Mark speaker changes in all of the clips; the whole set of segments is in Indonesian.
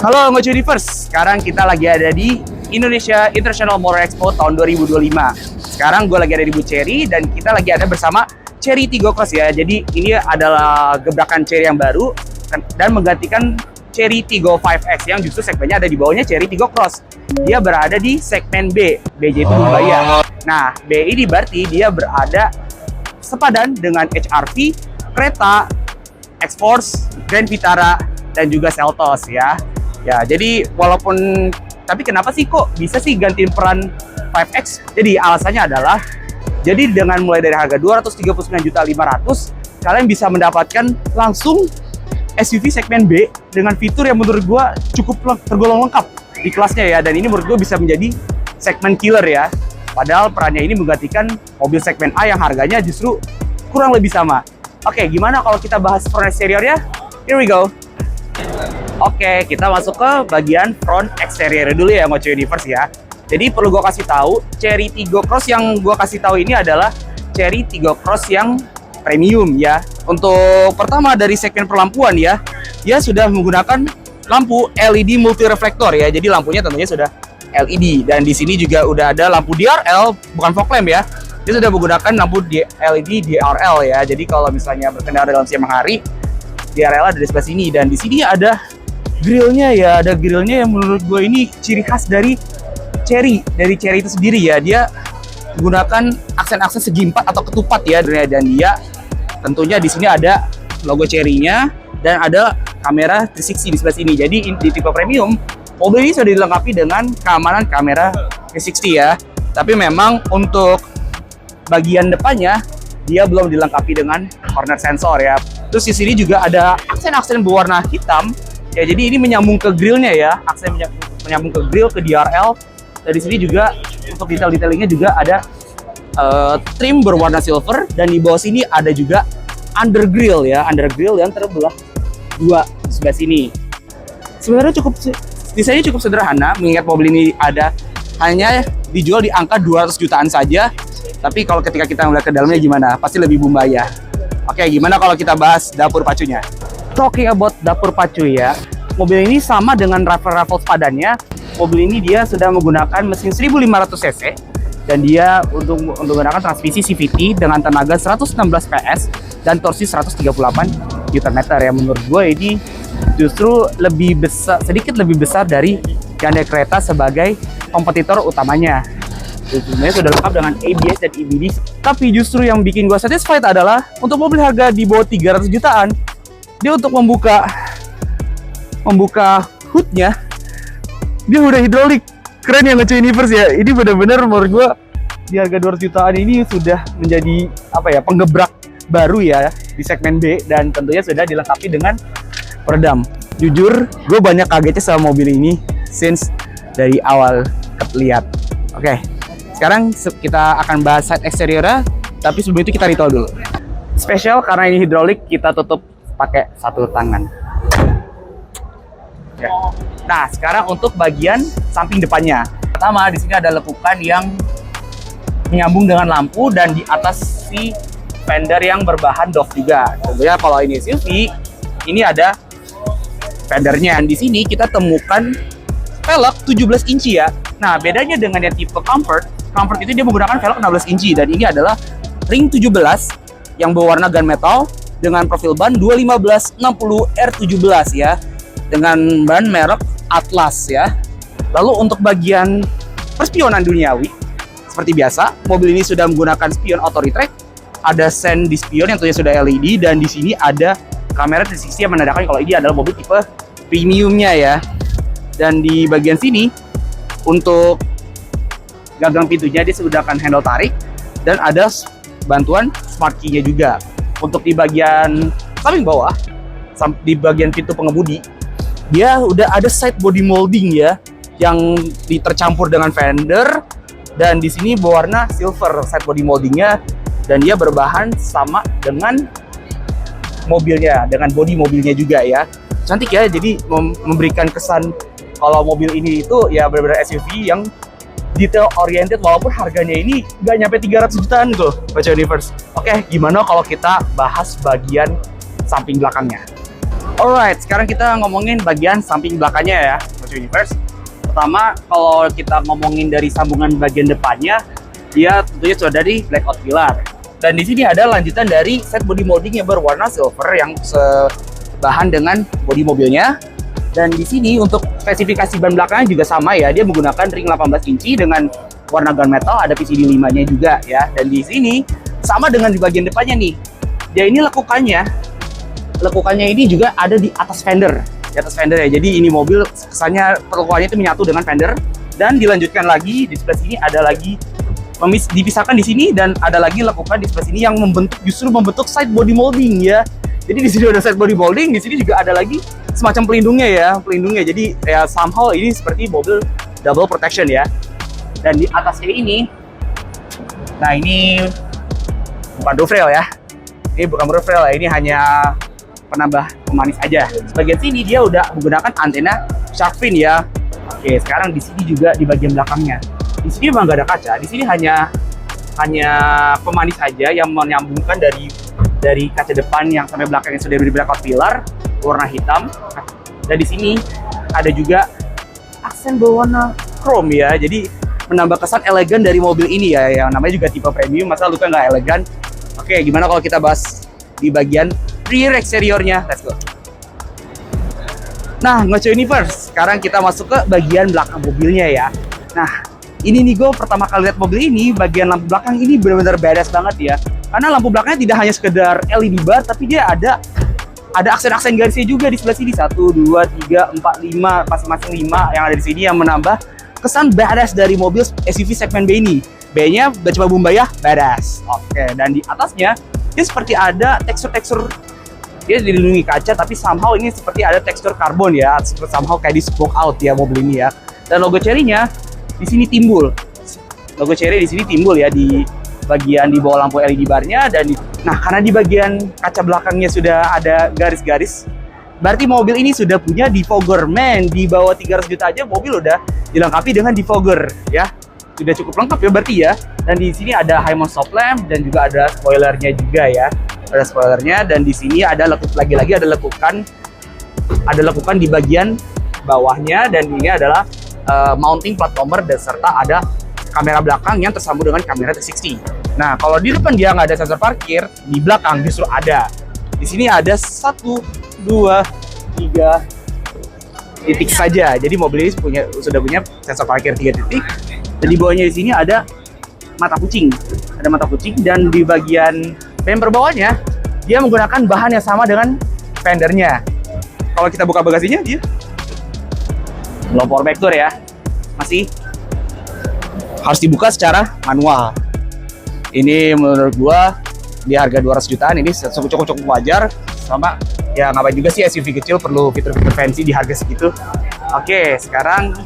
Speaker 1: Halo Ngoce Universe, sekarang kita lagi ada di Indonesia International Motor Expo tahun 2025. Sekarang gue lagi ada di booth Chery dan kita lagi ada bersama Chery Tiggo Cross ya. Jadi ini adalah gebrakan Chery yang baru dan menggantikan Chery Tiggo 5X yang justru segmennya ada di bawahnya Chery Tiggo Cross. Dia berada di segmen B, BJ itu Bumbaya. Nah, B ini berarti dia berada sepadan dengan HR-V, Creta, X-Force, Grand Vitara, dan juga Seltos ya. Ya, jadi walaupun, tapi kenapa sih kok bisa sih gantiin peran 5X? Jadi alasannya adalah, jadi dengan mulai dari harga 239.500.000, kalian bisa mendapatkan langsung SUV segmen B dengan fitur yang menurut gua cukup tergolong lengkap di kelasnya ya. Dan ini menurut gua bisa menjadi segmen killer ya. Padahal perannya ini menggantikan mobil segmen A yang harganya justru kurang lebih sama. Oke, gimana kalau kita bahas front exteriornya? Here we go. Oke, kita masuk ke bagian front exterior dulu ya, Ngoce Universe ya. Jadi perlu gue kasih tahu, Chery Tiggo Cross yang gue kasih tahu ini adalah Chery Tiggo Cross yang premium ya. Untuk pertama dari segmen perlampuan ya, dia sudah menggunakan lampu LED multi reflektor ya. Jadi lampunya tentunya sudah LED dan di sini juga udah ada lampu DRL, bukan fog lamp ya. Dia sudah menggunakan lampu LED DRL ya. Jadi kalau misalnya berkendara dalam siang hari, DRL ada di sebelah sini dan di sini ada grillnya ya, ada grillnya yang menurut gue ini ciri khas dari Chery itu sendiri ya. Dia menggunakan aksen-aksen segi empat atau ketupat ya, dan dia tentunya di sini ada logo Chery-nya dan ada kamera 360 di sebelah sini. Jadi di tipe premium mobil ini sudah dilengkapi dengan keamanan kamera 360 ya. Tapi memang untuk bagian depannya dia belum dilengkapi dengan corner sensor ya. Terus di sini juga ada aksen-aksen berwarna hitam. Ya, jadi ini menyambung ke grillnya ya, aksen menyambung ke grill, ke DRL. Dan di sini juga untuk detail-detailingnya juga ada trim berwarna silver dan di bawah sini ada juga undergrill ya, undergrill yang terbelah dua di sebelah sini. Sebenarnya desainnya cukup sederhana, mengingat mobil ini hanya dijual di angka 200 jutaan saja. Tapi kalau ketika kita melihat ke dalamnya gimana, pasti lebih Bumbaya. Oke, gimana kalau kita bahas dapur pacunya? Talking about dapur pacu ya, mobil ini sama dengan Raffles sepadannya. Mobil ini dia sudah menggunakan mesin 1500 cc dan dia untuk menggunakan transmisi CVT dengan tenaga 116 PS dan torsi 138 Nm ya. Menurut gue ini justru lebih besar, sedikit lebih besar dari Hyundai Creta sebagai kompetitor utamanya. Sebenarnya sudah lengkap dengan ABS dan EBD. Tapi justru yang bikin gue satisfied adalah untuk mobil harga di bawah 300 jutaan, dia untuk membuka hoodnya dia udah hidrolik. Keren ya Ngoce Universe ya. Ini benar-benar menurut gue di harga 200 jutaan ini sudah menjadi penggebrak baru ya di segmen B dan tentunya sudah dilengkapi dengan peredam. Jujur gue banyak kagetnya sama mobil ini since dari awal terlihat. Oke, sekarang kita akan bahas side exteriornya, tapi sebelum itu kita ritual dulu. Spesial karena ini hidrolik, kita tutup pakai satu tangan. Oke. Nah, sekarang untuk bagian samping depannya. Pertama, di sini ada lekukan yang menyambung dengan lampu dan di atas si fender yang berbahan doff juga. Tentunya kalau ini SUV, ini ada fendernya. Di sini kita temukan velg 17 inci ya. Nah, bedanya dengan yang tipe Comfort itu dia menggunakan velg 16 inci dan ini adalah ring 17 yang berwarna gunmetal dengan profil ban 215/60 R17 ya, dengan ban merek Atlas ya. Lalu untuk bagian perspionan duniawi, seperti biasa, mobil ini sudah menggunakan spion auto retract, ada sen di spion yang tentunya sudah LED dan di sini ada kamera 360 yang menandakan kalau ini adalah mobil tipe premiumnya ya. Dan di bagian sini untuk gagang pintunya dia menggunakan handle tarik dan ada bantuan smart key-nya juga. Untuk di bagian samping bawah, di bagian pintu pengemudi, dia udah ada side body molding ya, yang tercampur dengan fender dan di sini berwarna silver side body moldingnya dan dia berbahan sama dengan mobilnya, dengan body mobilnya juga ya. Cantik ya, jadi memberikan kesan kalau mobil ini itu ya benar-benar SUV yang detail oriented walaupun harganya ini nggak nyampe 300 jutaan tuh, Ngoce Universe. Oke, gimana kalau kita bahas bagian samping belakangnya? Alright, sekarang kita ngomongin bagian samping belakangnya ya, Mojo Universe. Pertama, kalau kita ngomongin dari sambungan bagian depannya, dia tentunya sudah dari blackout pillar. Dan di sini ada lanjutan dari set body molding yang berwarna silver yang sebahan dengan body mobilnya. Dan di sini untuk spesifikasi ban belakangnya juga sama ya, dia menggunakan ring 18 inci dengan warna gunmetal, ada PCD 5-nya juga ya. Dan di sini sama dengan di bagian depannya nih. Dia ini lekukannya ini juga ada di atas fender ya. Jadi ini mobil kesannya lekukannya itu menyatu dengan fender, dan dilanjutkan lagi di sebelah sini ada lagi dipisahkan di sini, dan ada lagi lekukan di sebelah sini yang justru membentuk side body molding ya. Jadi di sini ada side body molding, di sini juga ada lagi semacam pelindungnya. Jadi ya somehow ini seperti mobil double protection ya. Dan di atasnya ini, nah ini bukan roof rail ya. Ini bukan roof rail ya, ini hanya penambah pemanis aja. Sebagian sini dia udah menggunakan antena shark fin ya. Oke, sekarang di sini juga di bagian belakangnya. Di sini memang nggak ada kaca. Di sini hanya pemanis aja yang menyambungkan dari kaca depan yang sampai belakang yang sudah di blackout pillar warna hitam. Dan di sini ada juga aksen berwarna chrome ya. Jadi menambah kesan elegan dari mobil ini ya. Yang namanya juga tipe premium, masa lu kan nggak elegan. Oke, gimana kalau kita bahas di bagian rear eksteriornya? Let's go. Nah, Mojo Universe, sekarang kita masuk ke bagian belakang mobilnya ya. Nah, ini nih gue pertama kali lihat mobil ini, bagian lampu belakang ini benar-benar badass banget ya. Karena lampu belakangnya tidak hanya sekedar LED bar, tapi dia ada aksen-aksen garisnya juga di sebelah sini. 1, 2, 3, 4, 5, masing-masing 5 yang ada di sini, yang menambah kesan badass dari mobil SUV segmen B ini. B-nya udah coba Bumbai ya, badass. Oke, dan di atasnya dia seperti ada tekstur dia dilindungi kaca, tapi somehow ini seperti ada tekstur karbon ya, somehow kayak di smoke out ya mobil ini ya. Dan logo Chery-nya di sini timbul. Logo Chery di sini timbul ya di bagian di bawah lampu LED bar-nya. Nah, karena di bagian kaca belakangnya sudah ada garis-garis, berarti mobil ini sudah punya defogger. Men, di bawah 300 juta aja mobil udah dilengkapi dengan defogger ya. Sudah cukup lengkap ya berarti ya. Dan di sini ada high mount stop lamp dan juga ada spoilernya juga ya. Ada spoilernya, dan di sini ada lagi-lagi ada lekukan di bagian bawahnya, dan ini adalah mounting plat nomor dan serta ada kamera belakang yang tersambung dengan kamera 360. Nah, kalau di depan dia nggak ada sensor parkir, di belakang justru ada. Di sini ada 1, 2, 3 titik saja. Jadi mobil ini sudah punya sensor parkir 3 titik. Dan di bawahnya di sini ada mata kucing. Ada mata kucing, dan di bagian bumper bawahnya dia menggunakan bahan yang sama dengan fendernya. Kalau kita buka bagasinya, dia low power back door ya. Masih harus dibuka secara manual. Ini menurut gua di harga 200 jutaan ini cukup wajar. Sama ya, ngapain juga sih SUV kecil perlu fitur-fitur fancy di harga segitu. Oke, sekarang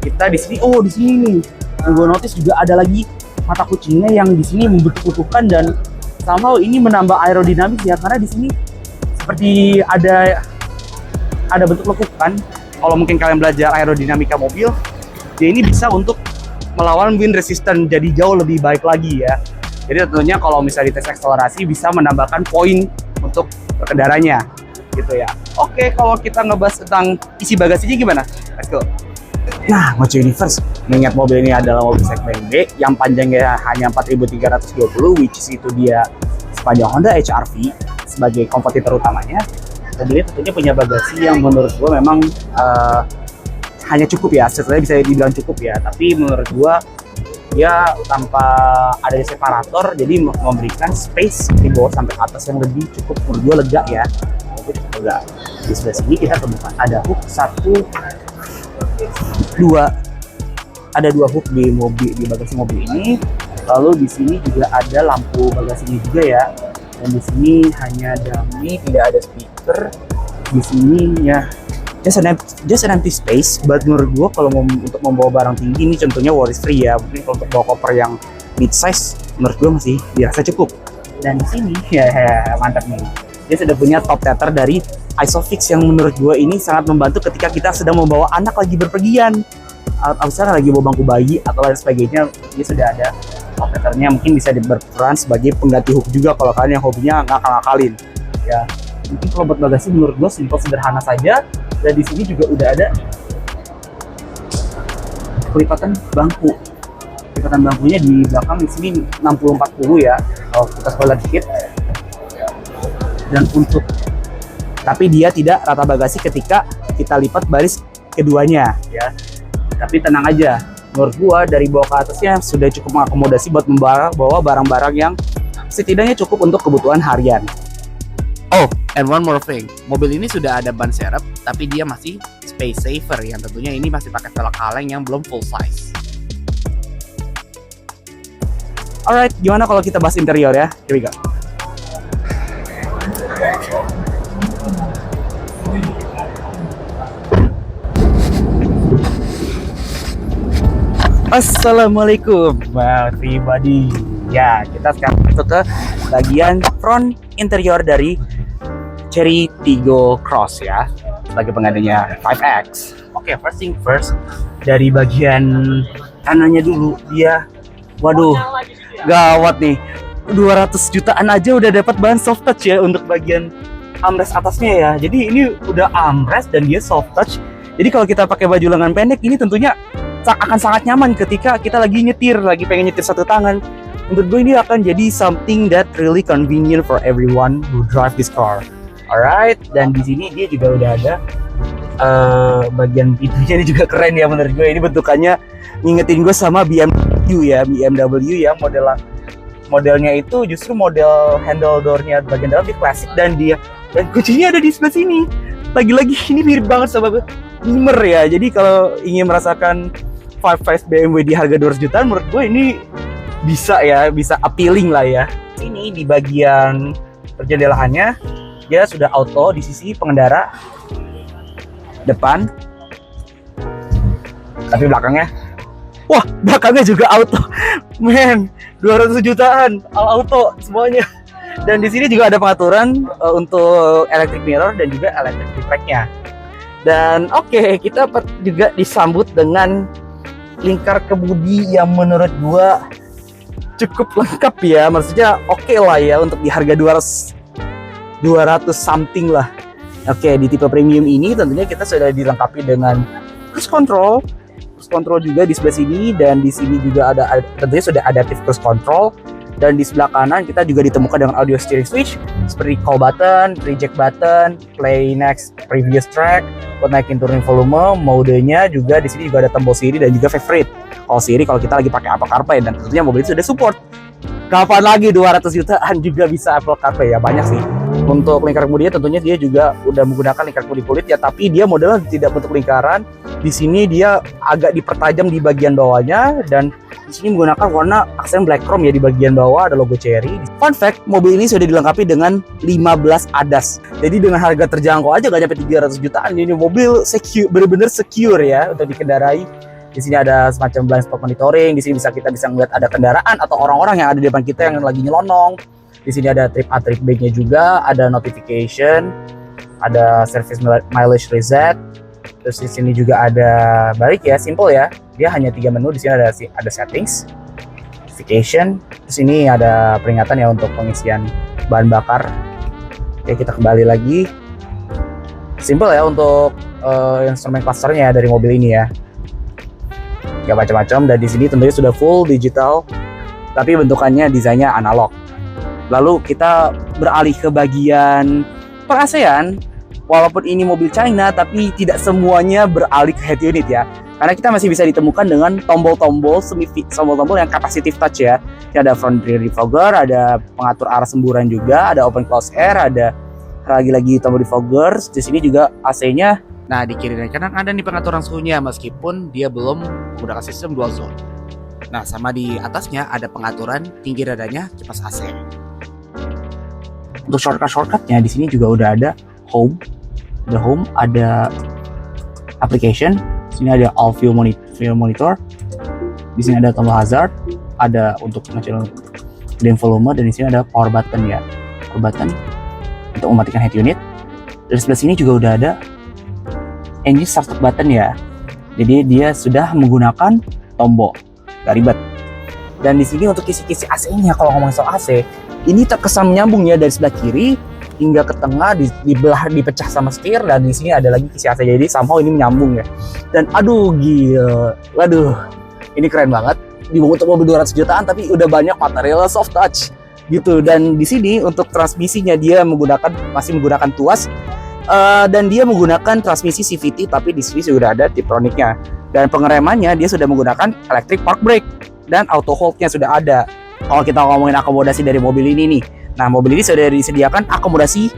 Speaker 1: kita di sini. Oh, di sini gue notice juga ada lagi mata kucingnya yang di sini membentuk-bentukan, dan somehow ini menambah aerodinamis ya, karena di sini seperti ada bentuk lekukan. Kalau mungkin kalian belajar aerodinamika mobil, dia ini bisa untuk melawan wind resistance, jadi jauh lebih baik lagi ya. Jadi tentunya kalau misalnya di tes akselerasi bisa menambahkan poin untuk pengendaranya gitu ya. Oke, kalau kita ngebahas tentang isi bagasinya gimana? Let's go. Nah, Mojo Universe mengingat mobil ini adalah mobil segmen B yang panjangnya hanya 4.320, which is itu dia sepanjang Honda HR-V sebagai kompetitor utamanya. Mobil ini tentunya punya bagasi yang menurut gue memang hanya cukup ya, sebenarnya bisa dibilang cukup ya. Tapi menurut gue dia tanpa ada separator, jadi memberikan space di bawah sampai atas yang lebih cukup, menurut gue lega ya. Cukup lega. Di sebelah sini kita temukan ada hook 2, ada 2 hook di bagasi mobil ini. Lalu di sini juga ada lampu bagasinya juga ya. Dan di sini hanya dummy, tidak ada speaker. Di sini ya just an empty space. But menurut gua kalau untuk membawa barang tinggi ini contohnya worries free ya. Mungkin kalau untuk bawa koper yang mid size menurut gua masih dirasa cukup. Dan di sini ya mantap nih. Dia sudah punya top tether dari Isofix yang menurut gue ini sangat membantu ketika kita sedang membawa anak lagi berpergian, misalnya lagi bawa bangku bayi atau lain sebagainya. Dia sudah ada top tethernya, mungkin bisa berperan sebagai pengganti hook juga kalau kalian yang hobinya ngakal-ngakalin ya. Mungkin kalau buat bagasi menurut gue simpel sederhana saja. Dan di sini juga udah ada pelipatan bangku. Pelipatan bangkunya di belakang di sini 60-40 ya. Kalau kita spoiler dikit. Dan untuk tapi dia tidak rata bagasi ketika kita lipat baris keduanya ya. Tapi tenang aja, menurut gua dari bawah ke atasnya sudah cukup mengakomodasi buat membawa barang-barang yang setidaknya cukup untuk kebutuhan harian.
Speaker 2: Oh, and one more thing, mobil ini sudah ada ban serep, tapi dia masih space saver yang tentunya ini masih pakai velg kaleng yang belum full size.
Speaker 1: Alright, gimana kalau kita bahas interior ya? Here we go. Assalamualaikum everybody. Ya, kita sekarang masuk ke bagian front interior dari Chery Tiggo Cross ya, sebagai penggantinya 5X. Oke, first thing first, dari bagian kanannya dulu dia, waduh, gawat nih, 200 jutaan aja udah dapat bahan soft touch ya untuk bagian armrest atasnya ya. Jadi ini udah armrest dan dia soft touch. Jadi kalau kita pakai baju lengan pendek ini tentunya akan sangat nyaman ketika kita lagi nyetir, lagi pengen nyetir satu tangan. Menurut gue ini akan jadi something that really convenient for everyone who drive this car. Alright, dan di sini dia juga udah ada bagian pintunya ini juga keren ya menurut gue. Ini bentukannya ngingetin gue sama BMW ya, BMW yang modelnya itu justru model handle door-nya bagian dalam di klasik dan kuncinya ada di sebelah sini. Lagi-lagi ini mirip banget sama Beamer ya. Jadi kalau ingin merasakan 5 BMW di harga 200 jutaan, menurut gue ini bisa appealing lah ya. Ini di bagian perjendelaannya dia sudah auto di sisi pengendara depan, tapi belakangnya, wah, belakangnya juga auto. Men, 200 jutaan all auto semuanya. Dan di sini juga ada pengaturan untuk electric mirror dan juga electric brake-nya. Dan oke, kita juga disambut dengan lingkar kemudi yang menurut gua cukup lengkap ya. Maksudnya oke lah ya untuk di harga 200 something lah. Oke, di tipe premium ini tentunya kita sudah dilengkapi dengan cruise control. Cruise control juga di sebelah sini, dan di sini juga ada tentunya sudah adaptive cruise control. Dan di sebelah kanan kita juga ditemukan dengan audio steering switch seperti call button, reject button, play next previous track, buat naikin turunin volume. Modenya juga di sini juga ada tombol Siri dan juga favorite. Kalau Siri kalau kita lagi pakai Apple CarPlay, dan tentunya mobil itu sudah support. Kapan lagi 200 jutaan juga bisa Apple CarPlay ya, banyak sih. Untuk lingkar kemudian tentunya dia juga udah menggunakan lingkar kemudi kulit ya, tapi dia modelnya tidak bentuk lingkaran. Di sini dia agak dipertajam di bagian bawahnya, dan di sini menggunakan warna aksen black chrome ya. Di bagian bawah ada logo Chery. Fun fact, mobil ini sudah dilengkapi dengan 15 ADAS. Jadi dengan harga terjangkau aja gak nyampe 300 jutaan. Ini mobil secure, bener-bener secure ya untuk dikendarai. Di sini ada semacam blind spot monitoring. Di sini kita bisa melihat ada kendaraan atau orang-orang yang ada di depan kita yang lagi nyelonong. Di sini ada trip A, trip B-nya juga, ada notification, ada service mileage reset. Terus di sini juga ada balik ya, simple ya. Dia hanya 3 menu. Di sini ada settings, notification. Terus ini ada peringatan ya untuk pengisian bahan bakar. Oke, kita kembali lagi. Simple ya untuk instrumen clusternya dari mobil ini ya. Gak macam-macam, dan di sini tentunya sudah full digital, tapi bentukannya desainnya analog. Lalu kita beralih ke bagian per-AC-an. Walaupun ini mobil China, tapi tidak semuanya beralih ke head unit ya. Karena kita masih bisa ditemukan dengan tombol-tombol tombol-tombol yang capacitive touch ya. Ini ada front rear defogger, ada pengatur arah semburan juga, ada open close air, ada lagi-lagi tombol defogger. Di sini juga AC-nya.
Speaker 2: Nah, di kiri dan kanan ada nih pengaturan suhunya meskipun dia belum menggunakan sistem dual zone. Nah, sama di atasnya ada pengaturan tinggi redanya kipas AC.
Speaker 1: Untuk shortcutnya di sini juga udah ada home, ada application. Di sini ada all view monitor. Di sini ada tombol hazard, ada untuk ngecil gain volume, dan di sini ada power button ya. Power button untuk mematikan head unit. Dari sebelah sini juga udah ada engine start button ya. Jadi dia sudah menggunakan tombol, gak ribet. Dan di sini untuk kisi-kisi AC-nya, kalau ngomongin soal AC, ini terkesan menyambung ya. Dari sebelah kiri hingga ke tengah, dibelah, dipecah sama setir, dan di sini ada lagi kisi AC. Jadi somehow ini menyambung ya. Dan aduh gila, waduh, ini keren banget. Untuk mobil 200 jutaan tapi udah banyak material soft touch gitu. Dan di sini untuk transmisinya dia masih menggunakan tuas, dan dia menggunakan transmisi CVT, tapi di sini sudah ada Tiptronicnya. Dan pengeremannya dia sudah menggunakan electric park brake dan auto hold-nya sudah ada. Kalau kita ngomongin akomodasi dari mobil ini nih, nah mobil ini sudah disediakan akomodasi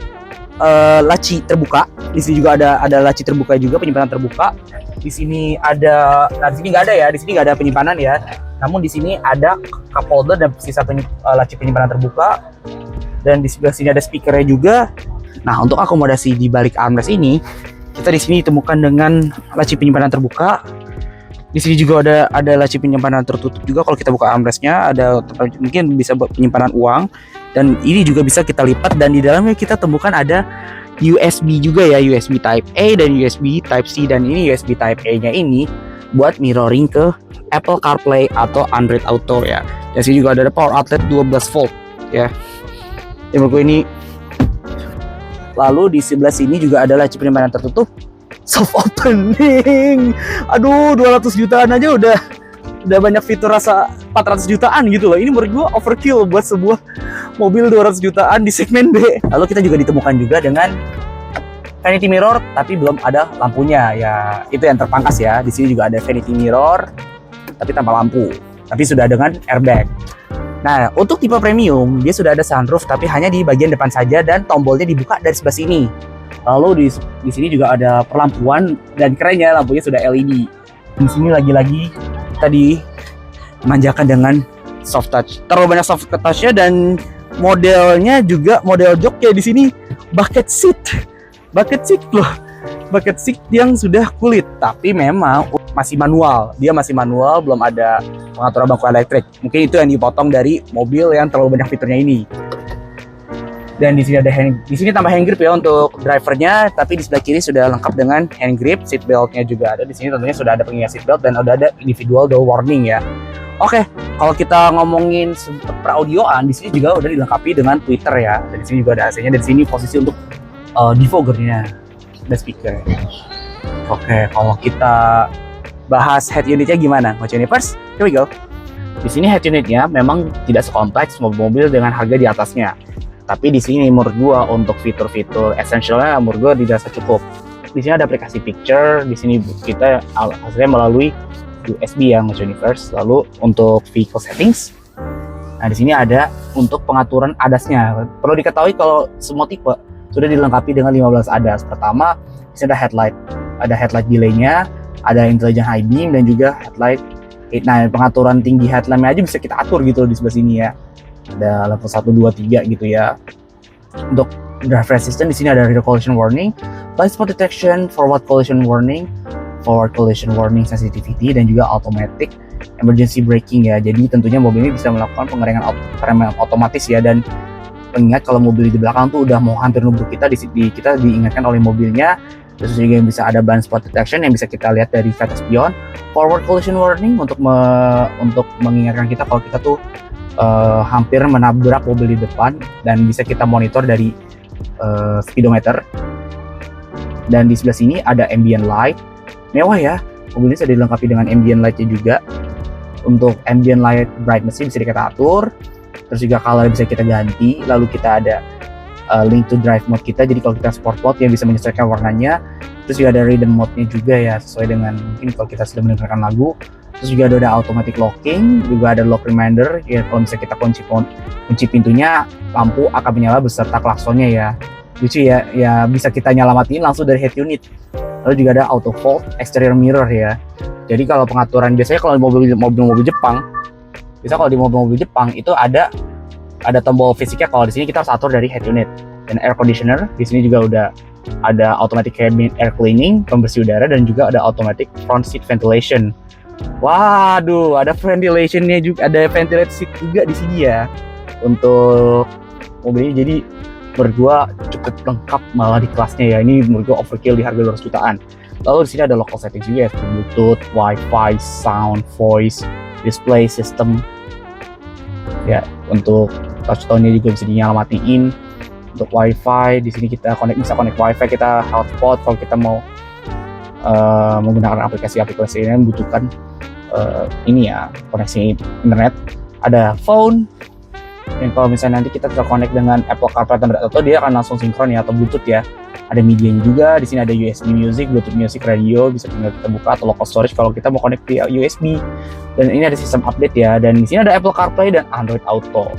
Speaker 1: laci terbuka. Di sini juga ada laci terbuka juga, penyimpanan terbuka. Di sini ada, nah di sini nggak ada ya, di sini nggak ada penyimpanan ya. Namun di sini ada cup holder dan sisa laci penyimpanan terbuka. Dan di sebelah sini ada speakernya juga. Nah, untuk akomodasi di balik armrest ini, kita di sini ditemukan dengan laci penyimpanan terbuka. Di sini juga ada laci penyimpanan tertutup juga. Kalau kita buka armrestnya, ada mungkin bisa buat penyimpanan uang. Dan ini juga bisa kita lipat, dan di dalamnya kita temukan ada USB juga ya, USB Type A dan USB Type C. Dan ini USB Type A-nya ini buat mirroring ke Apple CarPlay atau Android Auto ya. Dan sini juga ada power outlet 12 volt ya. Ya menurut gue ini. Lalu di sebelah sini juga ada laci penyimpanan tertutup soft opening. Aduh, 200 jutaan aja udah banyak fitur rasa 400 jutaan gitu loh. Ini menurut gue overkill buat sebuah mobil 200 jutaan di segmen B. Lalu kita juga ditemukan juga dengan vanity mirror, tapi belum ada lampunya ya. Itu yang terpangkas ya. Di sini juga ada vanity mirror, tapi tanpa lampu. Tapi sudah dengan airbag. Nah, untuk tipe premium, dia sudah ada sunroof, tapi hanya di bagian depan saja, dan tombolnya dibuka dari sebelah sini. Lalu di sini juga ada perlampuan, dan kerennya lampunya sudah LED. Di sini lagi-lagi kita dimanjakan dengan soft touch. Terlalu banyak soft touch-nya, dan modelnya juga model joknya di sini bucket seat loh. Bucket seat yang sudah kulit, tapi memang masih manual. Dia masih manual, belum ada pengaturan bangku elektrik. Mungkin itu yang dipotong dari mobil yang terlalu banyak fiturnya ini. Dan di sini di sini tambah hand grip ya untuk drivernya, tapi di sebelah kiri sudah lengkap dengan hand grip, seat beltnya juga ada. Di sini tentunya sudah ada pengingat seat belt dan udah ada individual door warning ya. Oke, kalau kita ngomongin peraudioan, di sini juga udah dilengkapi dengan tweeter ya. Dan di sini juga ada AC-nya, dan di sini posisi untuk defoggernya dan speaker. Oke, kalau kita bahas head unitnya gimana, Mocha Universe? Here we go. Di sini head unitnya memang tidak sekompleks mobil-mobil dengan harga di atasnya. Tapi di sini menurut gua untuk fitur-fitur essentialnya menurut gua dirasa cukup. Di sini ada aplikasi picture, di sini kita hasilnya melalui USB ya, Mocha Universe. Lalu untuk vehicle settings, nah di sini ada untuk pengaturan ADAS-nya. Perlu diketahui kalau semua tipe sudah dilengkapi dengan 15 ADAS. Pertama, di sini ada headlight delay-nya, ada intelligent high beam, dan juga headlight. Nah, pengaturan tinggi headlamp-nya aja bisa kita atur gitu di sebelah sini ya. Ada level 1, 2, 3 gitu ya. Untuk driver assistant di sini ada rear collision warning, blind spot detection, forward collision warning sensitivity, dan juga automatic emergency braking ya. Jadi tentunya mobil ini bisa melakukan pengereman otomatis ya. Dan mengingat kalau mobil di belakang tuh udah mau hampir nubruk kita, kita diingatkan oleh mobilnya. Terus juga bisa ada blind spot detection yang bisa kita lihat dari VTS spion, forward collision warning untuk mengingatkan kita kalau kita tuh hampir menabrak mobil di depan, dan bisa kita monitor dari speedometer. Dan di sebelah sini ada ambient light, mewah ya. Mobil ini sudah dilengkapi dengan ambient lightnya juga. Untuk ambient light brightness-nya bisa kita atur, terus juga color bisa kita ganti. Lalu kita ada link to drive mode kita, jadi kalau kita sport mode yang bisa menyesuaikan warnanya. Terus juga ada rhythm mode-nya juga ya, sesuai dengan mungkin kalau kita sedang mendengarkan lagu. Terus juga ada automatic locking, juga ada lock reminder ya, kalau misalnya kita kunci pintunya, lampu akan menyala beserta klaksonnya ya. Lucu ya, bisa kita nyelamatin langsung dari head unit. Lalu juga ada auto fold exterior mirror ya. Jadi kalau pengaturan biasanya kalau di mobil Jepang, kalau di mobil Jepang itu ada tombol fisiknya. Kalau di sini kita harus atur dari head unit. Dan air conditioner di sini juga udah ada automatic cabin air cleaning, pembersih udara, dan juga ada automatic front seat ventilation. Waduh, ada ventilationnya juga, ada ventilated seat juga di sini ya untuk mobil ini. Jadi menurut gua cukup lengkap malah di kelasnya ya. Ini menurut gua overkill di harga 200 jutaan. Lalu di sini ada local settings juga ya, Bluetooth, Wi-Fi, sound, voice, display system. Ya, untuk touch tone-nya juga bisa dinyalamatiin. untuk wifi. Di sini kita bisa connect wifi, kita hotspot kalau kita mau menggunakan aplikasi-aplikasi ini membutuhkan ini ya, koneksi internet. Ada phone, dan kalau misalnya nanti kita terconnect dengan Apple CarPlay atau dia akan langsung sinkron ya, atau Bluetooth ya. Ada medianya juga. Di sini ada USB music, Bluetooth music, radio, bisa tinggal kita buka, atau local storage kalau kita mau connect via USB. Dan ini ada sistem update ya. Dan di sini ada Apple CarPlay dan Android Auto.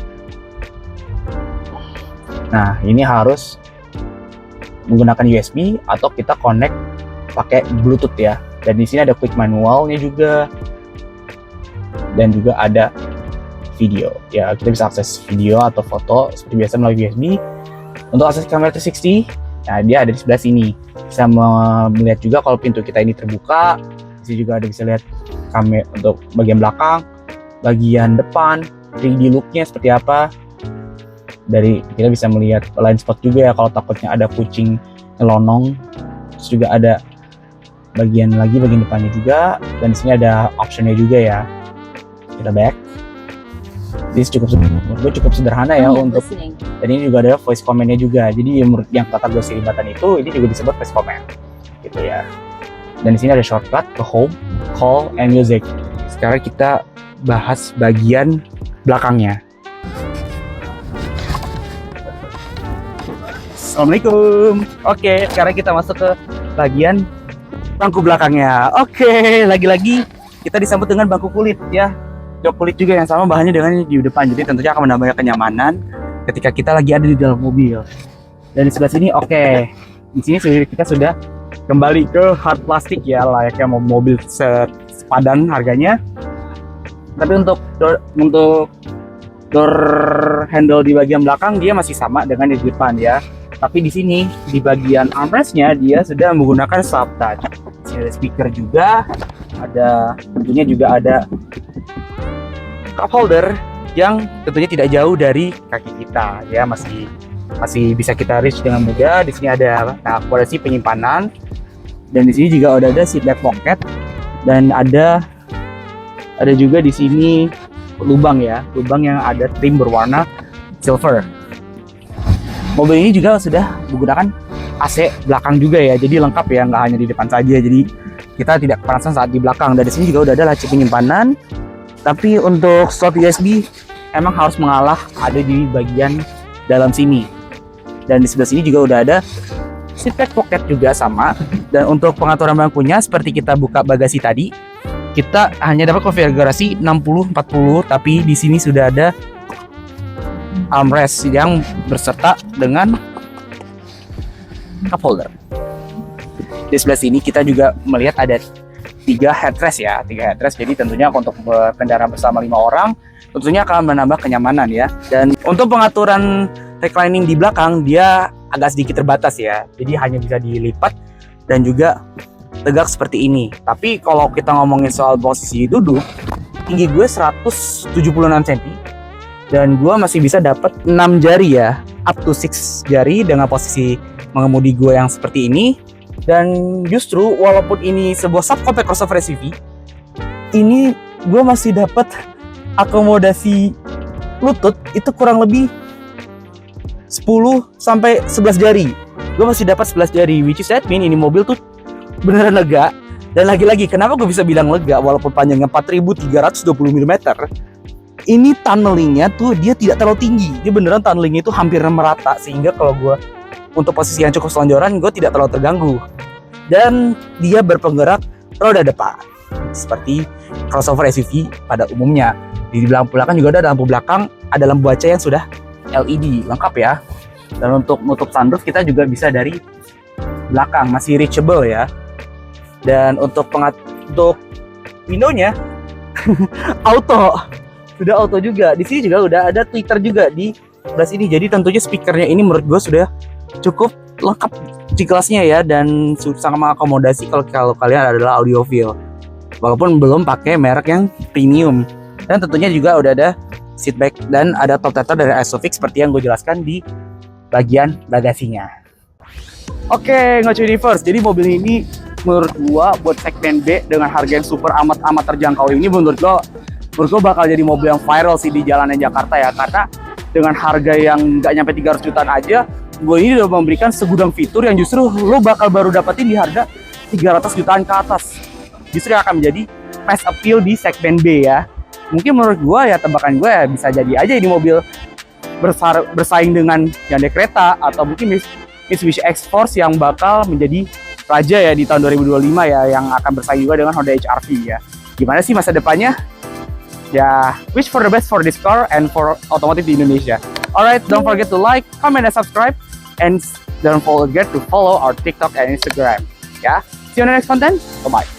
Speaker 1: Nah, ini harus menggunakan USB atau kita connect pakai Bluetooth ya. Dan di sini ada quick manualnya juga. Dan juga ada video. Ya, kita bisa akses video atau foto seperti biasa melalui USB. Untuk akses kamera 360, nah dia ada di sebelah sini. Bisa melihat juga kalau pintu kita ini terbuka. Di sini juga ada bisa lihat kamera untuk bagian belakang, bagian depan, 3D look-nya seperti apa. Dari kita bisa melihat blind spot juga ya kalau takutnya ada kucing nyelonong. Terus juga ada bagian depannya juga, dan di sini ada optionnya juga ya. Kita back. Ini cukup sederhana ya untuk, dan ini juga ada voice command-nya juga. Jadi yang kata gue siribatan itu, ini juga disebut voice command gitu ya. Dan di sini ada shortcut ke home, call, and music. Sekarang kita bahas bagian belakangnya. Assalamualaikum. Oke, sekarang kita masuk ke bagian bangku belakangnya. Oke, lagi-lagi kita disambut dengan bangku kulit ya. Jok kulit juga yang sama bahannya dengan di depan, jadi tentunya akan menambah kenyamanan ketika kita lagi ada di dalam mobil. Dan di sebelah sini, di sini kita sudah kembali ke hard plastik ya, layaknya mobil sepadan harganya. Tapi untuk door handle di bagian belakang dia masih sama dengan di depan ya. Tapi di sini di bagian armrestnya dia sudah menggunakan soft touch. Ada speaker juga, tentunya juga ada cup holder yang tentunya tidak jauh dari kaki kita ya, masih bisa kita reach dengan mudah. Di sini ada akomodasi penyimpanan, dan di sini juga ada seat back pocket, dan ada juga di sini lubang yang ada trim berwarna silver. Mobil ini juga sudah menggunakan AC belakang juga ya, jadi lengkap ya, nggak hanya di depan saja, jadi kita tidak kepanasan saat di belakang. Dan di sini juga udah ada laci penyimpanan. Tapi untuk slot USB emang harus mengalah, ada di bagian dalam sini. Dan di sebelah sini juga udah ada seat back pocket juga sama. Dan untuk pengaturan bangkunya seperti kita buka bagasi tadi, kita hanya dapat konfigurasi 60-40, tapi di sini sudah ada armrest yang berserta dengan cup holder. Di sebelah sini kita juga melihat ada 3 headrest. Jadi tentunya untuk kendaraan bersama 5 orang tentunya akan menambah kenyamanan ya. Dan untuk pengaturan reclining di belakang dia agak sedikit terbatas ya, jadi hanya bisa dilipat dan juga tegak seperti ini. Tapi kalau kita ngomongin soal posisi duduk, tinggi gue 176 cm dan gue masih bisa dapat 6 jari ya, up to 6 jari dengan posisi mengemudi gue yang seperti ini. Dan justru walaupun ini sebuah subcompact crossover SUV, ini gue masih dapat akomodasi lutut itu kurang lebih 10 sampai 11 jari. Gue masih dapat 11 jari, which is that mean ini mobil tuh beneran lega. Dan lagi-lagi kenapa gue bisa bilang lega walaupun panjangnya 4320 mm, ini tunnelingnya tuh dia tidak terlalu tinggi. Dia beneran tunnelingnya itu hampir merata, sehingga kalau gue untuk posisi yang cukup selonjoran gue tidak terlalu terganggu. Dan dia berpenggerak roda depan seperti crossover SUV pada umumnya. Di belakang juga ada lampu belakang, ada lampu baca yang sudah LED, lengkap ya. Dan untuk nutup sunroof kita juga bisa dari belakang, masih reachable ya. Dan untuk window-nya auto, sudah auto juga. Di sini juga udah ada tweeter juga di sebelah sini. Jadi tentunya speakernya ini menurut gue sudah cukup lengkap di kelasnya ya, dan sangat mengakomodasi kalau kalian adalah audiophile, walaupun belum pakai merek yang premium. Dan tentunya juga udah ada seat back dan ada top tether dari Isofix seperti yang gue jelaskan di bagian bagasinya. Oke, Ngoce Universe. Jadi mobil ini menurut gua buat segmen B dengan harga yang super amat terjangkau ini, menurut gua bakal jadi mobil yang viral sih di jalanan Jakarta ya, karena dengan harga yang nggak nyampe 300 jutaan aja gue ini udah memberikan segudang fitur yang justru lo bakal baru dapetin di harga 300 jutaan ke atas. Justru yang akan menjadi mass appeal di segmen B ya. Mungkin menurut gue ya, tebakan gue ya, bisa jadi aja ini mobil bersaing dengan Hyundai Creta atau mungkin Mitsubishi X-Force yang bakal menjadi raja ya di tahun 2025 ya, yang akan bersaing juga dengan Honda HR-V ya. Gimana sih masa depannya? Ya, wish for the best for this car and for otomotif di Indonesia. Alright, don't forget to like, comment, and subscribe. And don't forget to follow our TikTok and Instagram. Ya, see you on the next content. Bye-bye.